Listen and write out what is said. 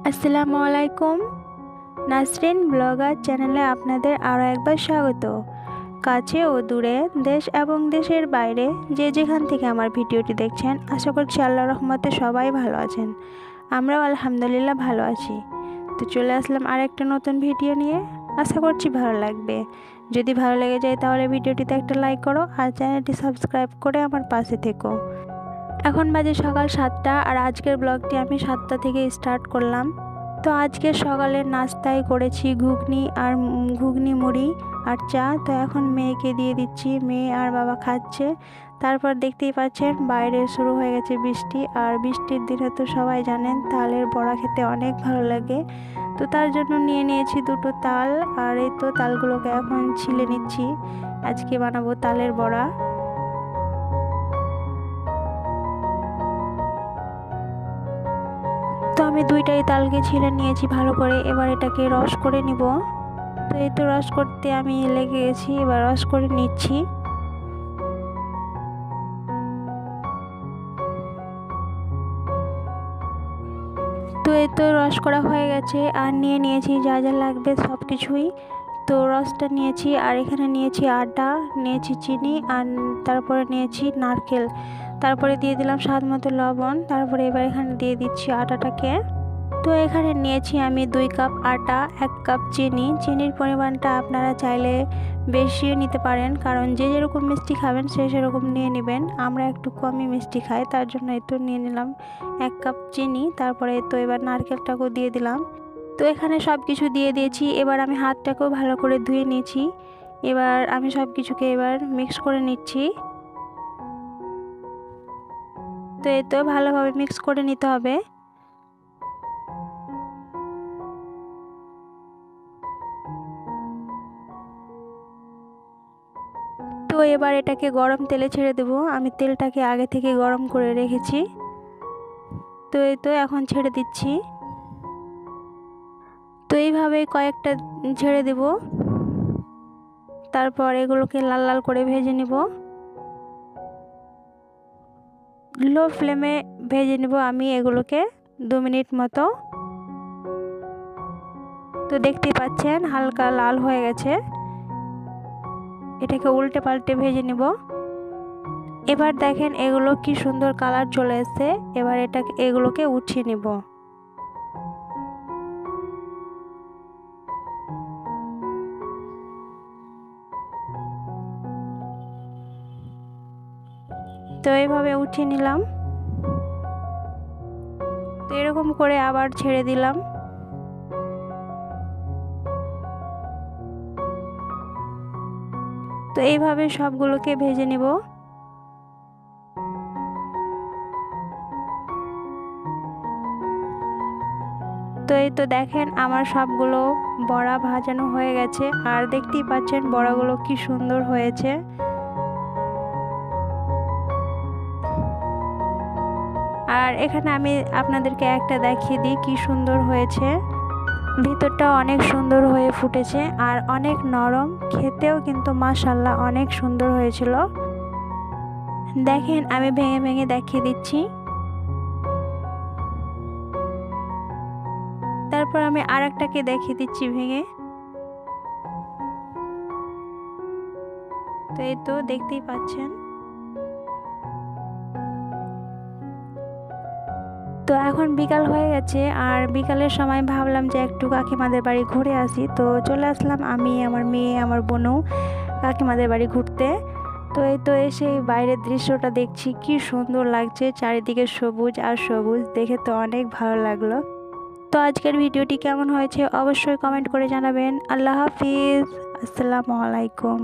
আসসালামু আলাইকুম। নাসরিন ব্লগার চ্যানেলে আপনাদের আরও একবার স্বাগত। কাছে ও দূরে, দেশ এবং দেশের বাইরে যে যেখান থেকে আমার ভিডিওটি দেখছেন, আশা করছি আল্লাহর রহমতে সবাই ভালো আছেন। আমরাও আলহামদুলিল্লাহ ভালো আছি। তো চলে আসলাম আরেকটা নতুন ভিডিও নিয়ে, আশা করছি ভালো লাগবে। যদি ভালো লেগে যায় তাহলে ভিডিওটিতে একটা লাইক করো আর চ্যানেলটি সাবস্ক্রাইব করে আমার পাশে থেকো। এখন বাজে সকাল 7টা আর আজকের ব্লগটি আমি 7টা থেকে স্টার্ট করলাম। তো আজকে সকালের নাস্তায় করেছি ঘুগনি মুড়ি আর চা। তো এখন মেয়েকে দিয়ে দিচ্ছি, মেয়ে আর বাবা খাচ্ছে। তারপর দেখতেই পাচ্ছেন বাইরে শুরু হয়ে গেছে বৃষ্টি, আর বৃষ্টির দিনে তো সবাই জানেন তালের বড়া খেতে অনেক ভালো লাগে। তো তার জন্য নিয়ে নিয়েছি দুটো তাল, আর এই তো তালগুলোকে এখন ছিলে নিচ্ছি। আজকে বানাবো তালের বড়া। তো আমি দুইটাই তালকে ছিলে নিয়েছি ভালো করে, এবার এটাকে রস করে নিব। তো এই তো রস করতে আমি লেগে গেছি, এবার রস করে নিচ্ছি। তো এই তো রস করা হয়ে গেছে, আর নিয়ে নিয়েছি যা যা লাগবে সব কিছুই। তো রসটা নিয়েছি, আর এখানে নিয়েছি আটা, নিয়েছি চিনি, আর তারপরে নিয়েছি নারকেল, তারপরে দিয়ে দিলাম স্বাদ মতো লবণ। তারপরে এবার এখানে দিয়ে দিচ্ছি আটাটাকে। তো এখানে নিয়েছি আমি 2 কাপ আটা, 1 কাপ চিনি। চিনির পরিমাণটা আপনারা চাইলে বেশিও নিতে পারেন, কারণ যে যেরকম মিষ্টি খাবেন সে সেরকম নিয়ে নেবেন। আমরা একটু কমই মিষ্টি খাই, তার জন্য একটু নিয়ে নিলাম 1 কাপ চিনি। তারপরে তো এবার নারকেলটাকেও দিয়ে দিলাম। তো এখানে সব কিছু দিয়ে দিয়েছি। এবার আমি হাতটাকেও ভালো করে ধুয়ে নিয়েছি। এবার আমি সব কিছুকে এবার মিক্স করে নিচ্ছি। তো এই তো ভালোভাবে মিক্স করে নিতে হবে। তো এবার এটাকে গরম তেলে ছেড়ে দেব। আমি তেলটাকে আগে থেকে গরম করে রেখেছি। তো এই তো এখন ছেড়ে দিচ্ছি। তো এইভাবে কয়েকটা ছেড়ে দেব। তারপর এগুলোকে লাল লাল করে ভেজে নিব। লো ফ্লেমে ভেজে নিব আমি এগুলোকে 2 মিনিট মতো। তো দেখতেই পাচ্ছেন হালকা লাল হয়ে গেছে। এটাকে উল্টে পাল্টে ভেজে নিব। এবার দেখেন এগুলো কি সুন্দর কালার চলে এসেছে। এবার এগুলোকে উঠিয়ে নিব। তো এইভাবে উঠিয়ে নিলাম। তো এরকম করে আবার ছেড়ে দিলাম। তো এইভাবে সবগুলোকে ভেজে নিব। তো এই তো দেখেন আমার সবগুলো বড়া ভাজানো হয়ে গেছে, আর দেখতেই পাচ্ছেন বড়াগুলো কি সুন্দর হয়েছে। আর এখানে আমি আপনাদেরকে একটা দেখিয়ে দিই কি সুন্দর হয়েছে। ভিতরটা অনেক সুন্দর হয়ে ফুটেছে আর অনেক নরম, খেতেও কিন্তু মাশাআল্লাহ অনেক সুন্দর হয়েছিল। দেখেন আমি ভেঙে ভেঙে দেখিয়ে দিচ্ছি। তারপর আমি আরেকটাকে দেখিয়ে দিচ্ছি ভেঙে। তো এই তো দেখতেই পাচ্ছেন। তো এখন বিকাল হয়ে গেছে, আর বিকালের সময় ভাবলাম যে একটু কাকিমাদের বাড়ি ঘুরে আসি। তো চলে আসলাম আমি, আমার মেয়ে, আমার বোনও কাকিমাদের বাড়ি ঘুরতে। তো এই তো এসে বাইরের দৃশ্যটা দেখছি কি সুন্দর লাগছে, চারিদিকে সবুজ আর সবুজ, দেখে তো অনেক ভালো লাগলো। তো আজকের ভিডিওটি কেমন হয়েছে অবশ্যই কমেন্ট করে জানাবেন। আল্লাহ হাফিজ, আসসালামু আলাইকুম।